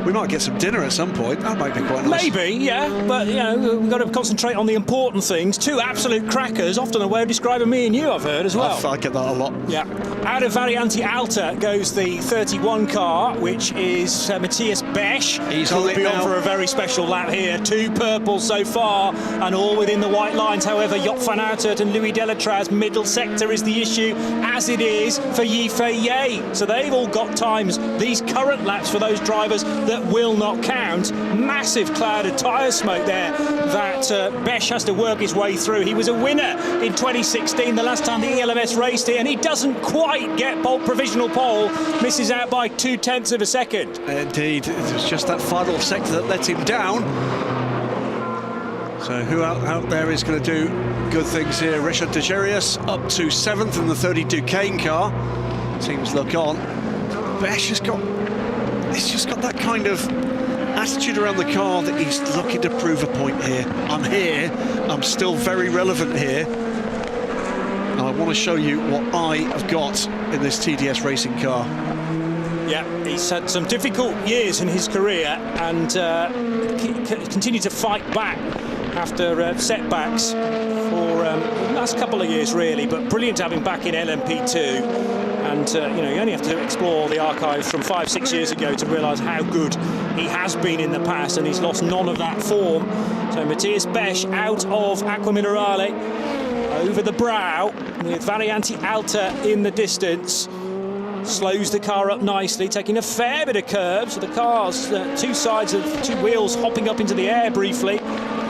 We might get some dinner at some point. That might be quite nice. Maybe, yeah, but, you know, we've got to concentrate on the important things. 2 absolute crackers, often a way of describing me and you, I've heard, as well. I get that a lot. Yeah. Out of Variante Alta goes the 31 car, which is Matthias Besch. He's on it now. For a very special lap here. 2 purples so far, and all within the white lines. However, Job van Uitert and Louis Delatraz, middle sector is the issue, as it is for Yifei. So they've all got times, these current laps, for those drivers that will not count. Massive cloud of tyre smoke there that Besch has to work his way through. He was a winner in 2016, the last time the ELMS raced here, and he doesn't quite get provisional pole, misses out by 0.2 of a second. Indeed, it was just that final sector that let him down. So who out there is going to do good things here? Richard de Gerius up to 7th in the 32 Kane car. Teams look on. Besch has got he's just got that kind of attitude around the car that he's looking to prove a point here. I'm still very relevant here. And I want to show you what I have got in this TDS racing car. Yeah, he's had some difficult years in his career and continued to fight back after setbacks for the last couple of years, really. But brilliant to have him back in LMP2. And, you know, you only have to explore the archives from 5-6 years ago to realise how good he has been in the past, and he's lost none of that form. So Matthias Besch out of Acqua Minerale, over the brow, with Varianti Alta in the distance. Slows the car up nicely, taking a fair bit of curves. So the car's two sides of two wheels hopping up into the air briefly,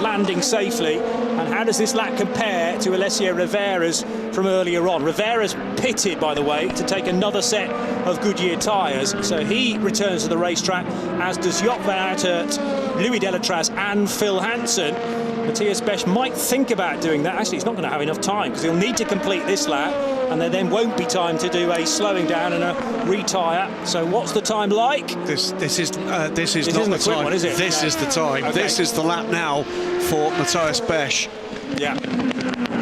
landing safely. And how does this lap compare to Alessio Rivera's from earlier on? Rivera's pitted, by the way, to take another set of Goodyear tyres. So he returns to the racetrack, as does Joop van Uitert, Louis Delatraz and Phil Hansen. Matthias Besch might think about doing that. Actually, he's not going to have enough time because he'll need to complete this lap, and there then won't be time to do a slowing down and a retire. So what's the time like? This is not the time. One, is it? This is the time. Okay. This is the lap now for Matthias Besch. Yeah,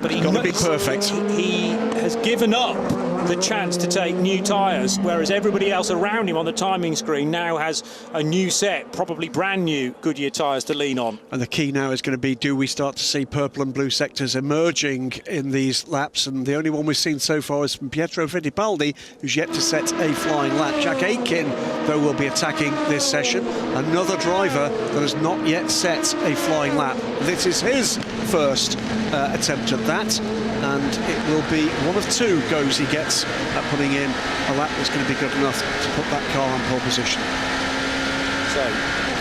but he's got to be perfect. He has given up the chance to take new tyres, whereas everybody else around him on the timing screen now has a new set, probably brand new Goodyear tyres to lean on. And the key now is going to be, do we start to see purple and blue sectors emerging in these laps? And the only one we've seen so far is from Pietro Fittipaldi, who's yet to set a flying lap. Jack Aitken, though, will be attacking this session. Another driver that has not yet set a flying lap. This is his first attempt at that, and it will be one of two goes he gets at putting in a lap that's going to be good enough to put that car on pole position. So,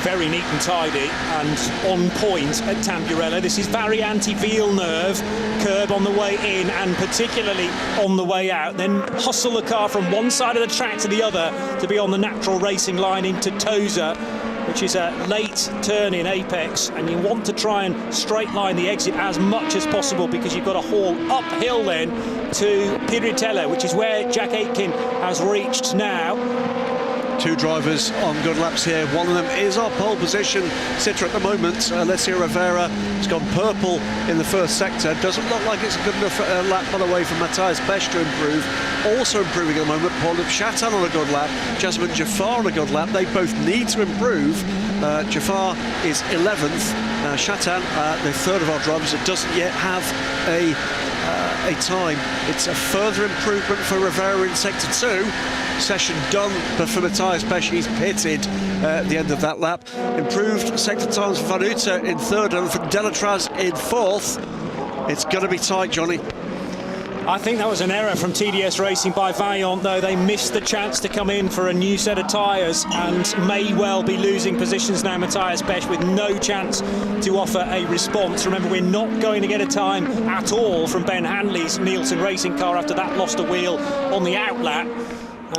very neat and tidy and on point at Tamburello. This is Varianti Villeneuve, curb on the way in and particularly on the way out. Then hustle the car from one side of the track to the other to be on the natural racing line into Tosa, which is a late turn in apex, and you want to try and straight line the exit as much as possible because you've got to haul uphill then to Piritella, which is where Jack Aitken has reached now. Two drivers on good laps here. One of them is our pole position sitter at the moment. Alessio Rivera has gone purple in the first sector. Doesn't look like it's a good enough lap, by the way, for Matthias Besch to improve. Also improving at the moment, Paul Chatan on a good lap, Jasmine Jafar on a good lap. They both need to improve. Jafar is 11th. Chatan, the third of our drivers, that doesn't yet have a time. It's a further improvement for Rivera in sector 2. Session done, but for Matthias Besch, he's pitted at the end of that lap. Improved sector times for Van Uitert in third and for Delatraz in fourth. It's going to be tight, Johnny. I think that was an error from TDS Racing by Vaillant, though. They missed the chance to come in for a new set of tyres and may well be losing positions now. Matthias Besch with no chance to offer a response. Remember, we're not going to get a time at all from Ben Hanley's Nielsen racing car after that lost a wheel on the outlap,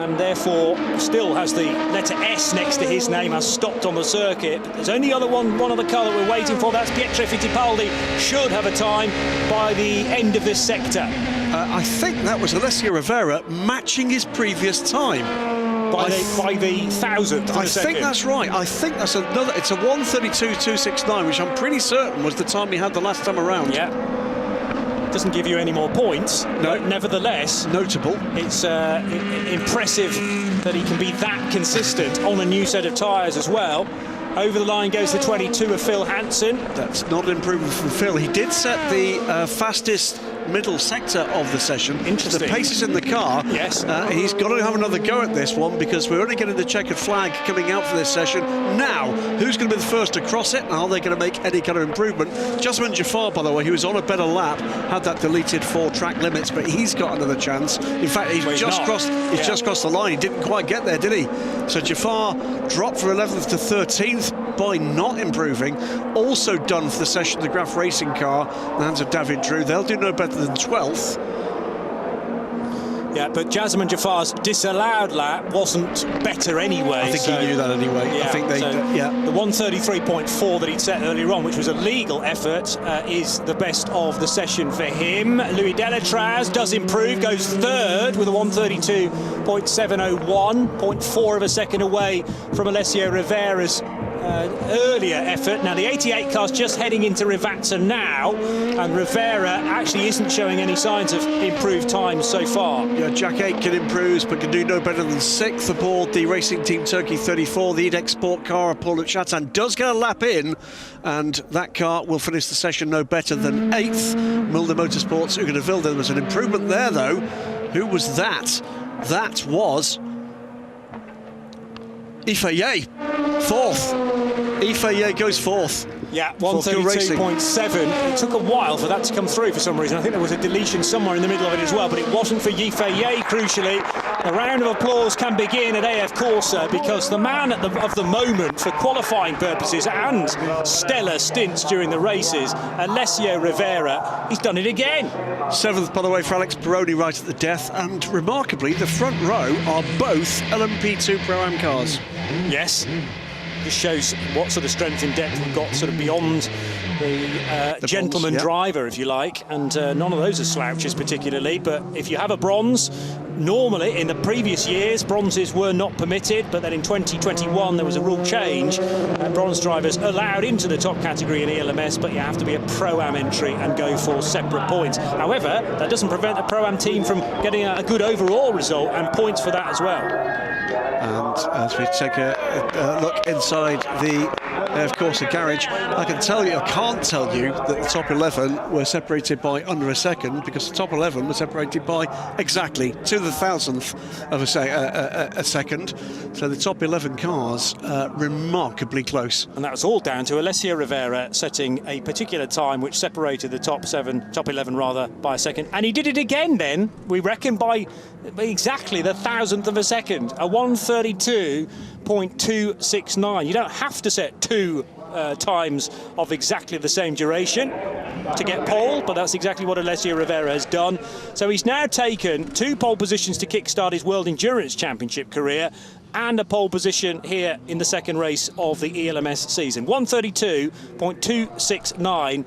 and therefore still has the letter S next to his name, has stopped on the circuit. But there's only one other car that we're waiting for. That's Pietro Fittipaldi. Should have a time by the end of this sector. I think that was Alessio Rivera matching his previous time. By the thousandth of a second. I think that's right. I think that's another. It's a 1:32.269, which I'm pretty certain was the time he had the last time around. Yeah. Doesn't give you any more points. No. But nevertheless, notable. It's impressive that he can be that consistent on a new set of tyres as well. Over the line goes the 22 of Phil Hansen. That's not an improvement from Phil. He did set the fastest middle sector of the session. Interesting. The pace is in the car. Yes. He's got to have another go at this one because we're only getting the checkered flag coming out for this session. Now, who's going to be the first to cross it? Are they going to make any kind of improvement? Jasmine Jafar, by the way, who was on a better lap, had that deleted for track limits, but he's got another chance. In fact, he's just crossed the line. He didn't quite get there, did he? So Jafar dropped from 11th to 13th by not improving. Also done for the session, the Graf Racing car, the hands of David Drew. They'll do no better than 12th. Yeah, but Jasmine Jafar's disallowed lap wasn't better anyway. I think he knew that anyway. Yeah, I think they, the 1:33.4 that he'd set earlier on, which was a legal effort, is the best of the session for him. Louis Delatraz does improve, goes third with a 1:32.701, 0.4 of a second away from Alessio Rivera's earlier effort. Now the 88 car's just heading into Rivazza now, and Rivera actually isn't showing any signs of improved times so far. Yeah, Jack Aitken improves but can do no better than 6th aboard the Racing Team Turkey 34. The EDEC Sport car of Paul Chatan does get a lap in, and that car will finish the session no better than 8th. Mulder Motorsports, Hugo de Vilde. There was an improvement there though. Who was that? That was FIA, 4th. FIA goes 4th. Yeah, 1:32.7. It took a while for that to come through for some reason. I think there was a deletion somewhere in the middle of it as well, but it wasn't for FIA, crucially. A round of applause can begin at AF Corsa, because the man of the moment for qualifying purposes and stellar stints during the races, Alessio Rivera, he's done it again. 7th, by the way, for Alex Peroni right at the death, and remarkably, the front row are both LMP2 Pro-Am cars. Yes. Just shows what sort of strength in depth we've got sort of beyond the gentleman bronze, driver, if you like, and none of those are slouches particularly. But if you have a bronze, normally in the previous years bronzes were not permitted, but then in 2021 there was a rule change, bronze drivers allowed into the top category in ELMS, but you have to be a Pro-Am entry and go for separate points. However, that doesn't prevent the Pro-Am team from getting a good overall result and points for that as well. And as we take a look inside the AF Corsa garage, I can't tell you that the top 11 were separated by under a second, because the top 11 were separated by exactly to the thousandth of a second. So the top 11 cars remarkably close. And that was all down to Alessio Rivera setting a particular time which separated the top 11 rather, by a second. And he did it again then, we reckon, by exactly the thousandth of a second, a 1:32.269. You don't have to set two times of exactly the same duration to get pole, but that's exactly what Alessio Rivera has done. So he's now taken 2 pole positions to kickstart his World Endurance Championship career, and a pole position here in the second race of the ELMS season. 1:32.269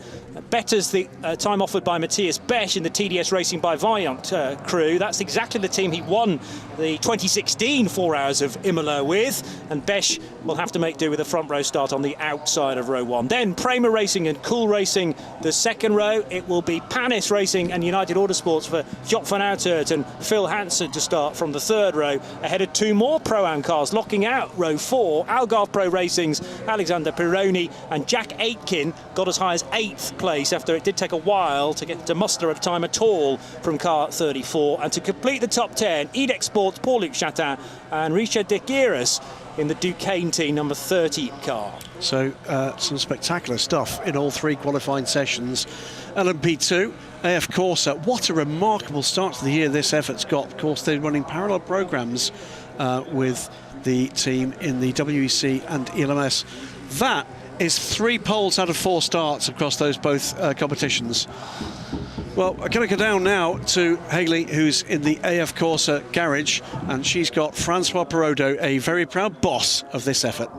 betters the time offered by Matthias Besch in the TDS Racing by Vaillant crew. That's exactly the team he won the 2016 4 Hours of Imola with, and Besch will have to make do with a front row start on the outside of row 1. Then Prema Racing and Cool Racing the second row. It will be Panis Racing and United Autosports for Job van Uitert and Phil Hansen to start from the third row, ahead of 2 more Pro-Am cars locking out row 4. Algarve Pro Racing's Alexander Pironi and Jack Aitken got as high as 8th place after it did take a while to get to muster a time at all from car 34. And to complete the top 10, EDEC Sports Paul-Luc Chatin and Richard De Guiras in the Duquesne team number 30 car. So some spectacular stuff in all 3 qualifying sessions. LMP2, AF Corsa, what a remarkable start to the year this effort's got. Of course, they're running parallel programmes with the team in the WEC and ELMS. That is 3 poles out of 4 starts across those both competitions. Well, I'm going to go down now to Hayley, who's in the AF Corsa garage, and she's got Francois Perrodo, a very proud boss of this effort.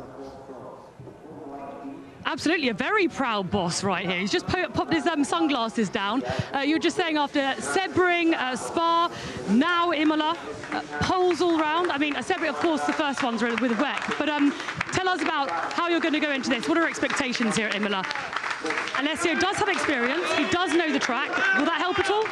Absolutely, a very proud boss right here. He's just popped his sunglasses down. You're just saying after Sebring, Spa, now Imola, poles all round. I mean, Sebring, of course, the first ones with WEC. But tell us about how you're going to go into this. What are expectations here at Imola? Alessio does have experience. He does know the track. Will that help at all?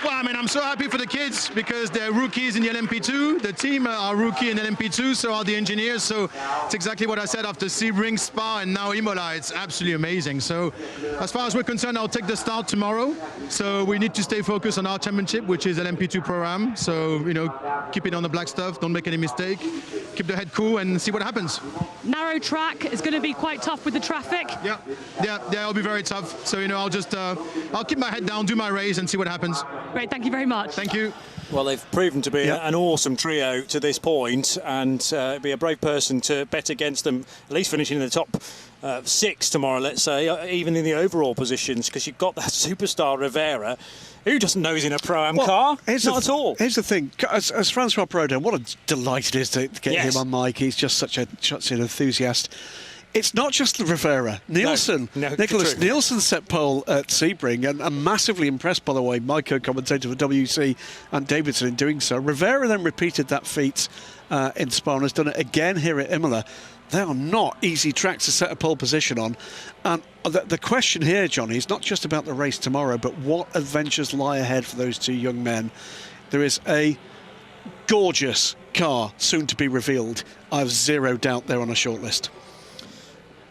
Well, I mean, I'm so happy for the kids because they're rookies in the LMP2. The team are rookie in LMP2, so are the engineers. So it's exactly what I said after Sebring, Spa, and now Imola. It's absolutely amazing. So as far as we're concerned, I'll take the start tomorrow. So we need to stay focused on our championship, which is LMP2 Pro-Am. So, you know, keep it on the black stuff. Don't make any mistake. Keep the head cool and see what happens. Narrow track is going to be quite tough with the traffic. Yeah, it'll be very tough. So, you know, I'll keep my head down, do my race, and see what happens. Great, thank you very much. Thank you. Well, they've proven to be an awesome trio to this point, and be a brave person to bet against them, at least finishing in the top 6 tomorrow, let's say, even in the overall positions, because you've got that superstar Rivera, who doesn't know he's in a Pro-Am car? Not at all. Here's the thing, as Francois Prodin, what a delight it is to get him on mic. He's just such an enthusiast. It's not just the Rivera. Nielsen, Nicholas Nielsen set pole at Sebring, and massively impressed, by the way, my co-commentator for WC and Davidson in doing so. Rivera then repeated that feat in Spa and has done it again here at Imola. They are not easy tracks to set a pole position on. And the question here, Johnny, is not just about the race tomorrow, but what adventures lie ahead for those two young men. There is a gorgeous car soon to be revealed. I have zero doubt they're on a shortlist.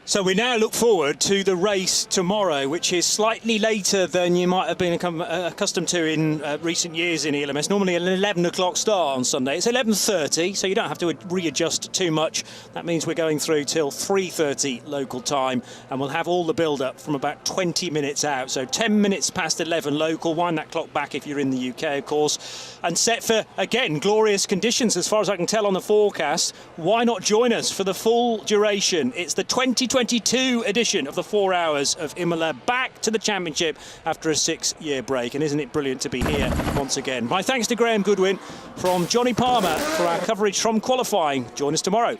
So we now look forward to the race tomorrow, which is slightly later than you might have been accustomed to in recent years in ELMS. Normally an 11 o'clock start on Sunday. It's 11:30, so you don't have to readjust too much. That means we're going through till 3:30 local time, and we'll have all the build-up from about 20 minutes out. So 10 minutes past 11 local. Wind that clock back if you're in the UK, of course. And set for, again, glorious conditions as far as I can tell on the forecast. Why not join us for the full duration? It's the 2022 edition of the 4 Hours of Imola, back to the championship after a 6-year break. And isn't it brilliant to be here once again? My thanks to Graham Goodwin from Johnny Palmer for our coverage from qualifying. Join us tomorrow.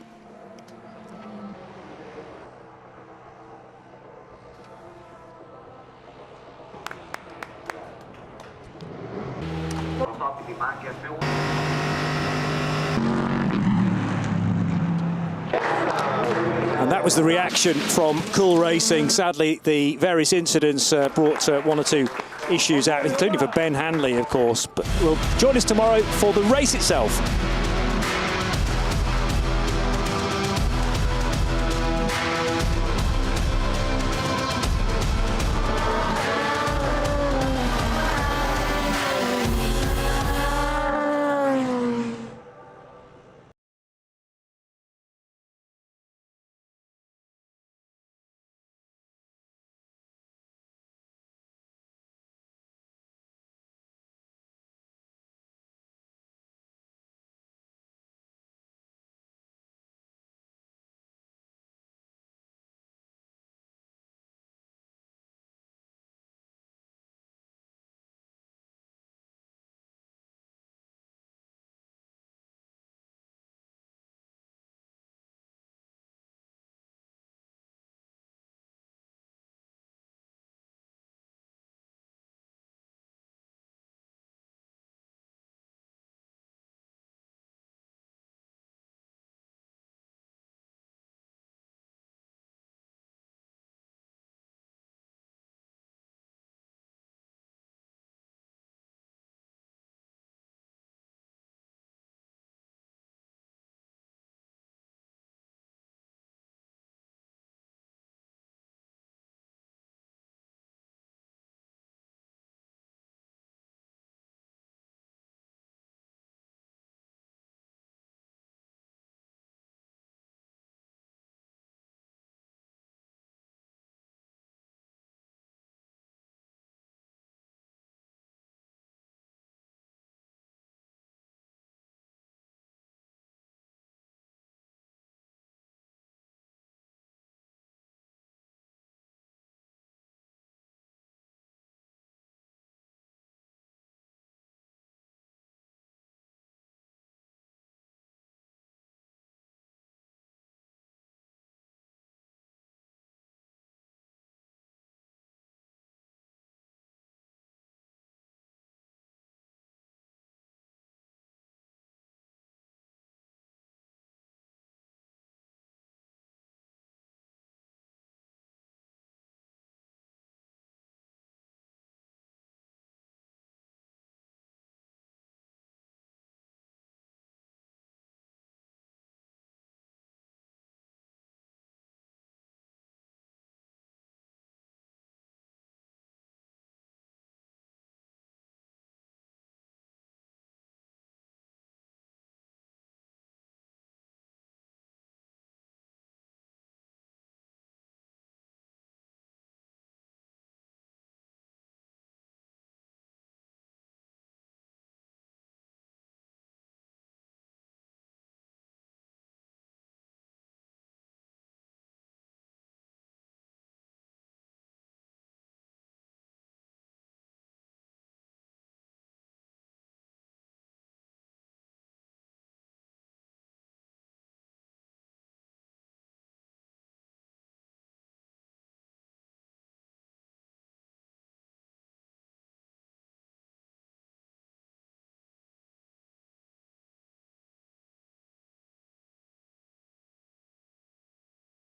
And that was the reaction from Cool Racing. Sadly, the various incidents brought 1 or 2 issues out, including for Ben Hanley, of course. But we'll join us tomorrow for the race itself.